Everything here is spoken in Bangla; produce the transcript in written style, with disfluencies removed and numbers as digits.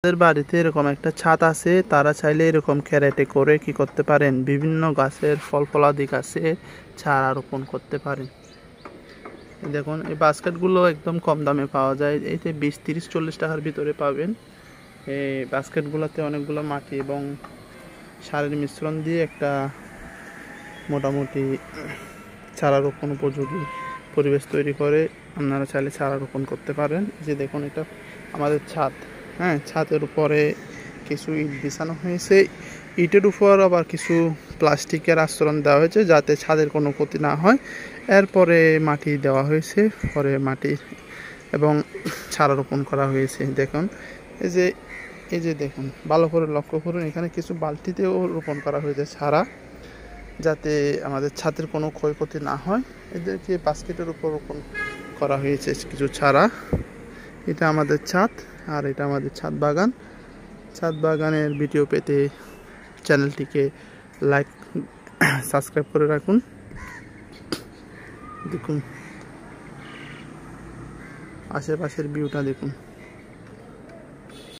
তাদের বাড়িতে এরকম একটা ছাদ আছে, তারা চাইলে এরকম ক্যারেটে করে কি করতে পারেন, বিভিন্ন গাছের ফলাদি গাছে চারা রোপণ করতে পারেন। দেখুন এই বাস্কেটগুলো একদম কম দামে পাওয়া যায়, এতে 20, 30, 40 টাকার ভিতরে পাবেন। এই বাস্কেটগুলোতে অনেকগুলো মাটি এবং সারের মিশ্রণ দিয়ে একটা মোটামুটি চারা রোপণ উপযোগী পরিবেশ তৈরি করে আপনারা চাইলে চারা রোপণ করতে পারেন। যে দেখুন এটা আমাদের ছাদ, হ্যাঁ, ছাদের উপরে কিছু ইট বিছানো হয়েছে, ইটের উপর আবার কিছু প্লাস্টিকের আস্তরণ দেওয়া হয়েছে যাতে ছাদের কোনো ক্ষতি না হয়। এরপরে মাটি দেওয়া হয়েছে, পরে মাটি এবং চারা রোপণ করা হয়েছে। দেখুন এই যে দেখুন ভালো করে লক্ষ্য করুন, এখানে কিছু বালতিতেও রোপণ করা হয়েছে চারা, যাতে আমাদের ছাদের কোনো ক্ষয়ক্ষতি না হয়। এদেরকে বাস্কেটের উপর রোপণ করা হয়েছে কিছু চারা। এটা আমাদের ছাদ, আর এটা আমাদের ছাদ বাগান। ছাদ বাগানের ভিডিও পেতে চ্যানেলটিকে লাইক সাবস্ক্রাইব করে রাখুন। দেখুন আশেপাশের ভিউটা দেখুন।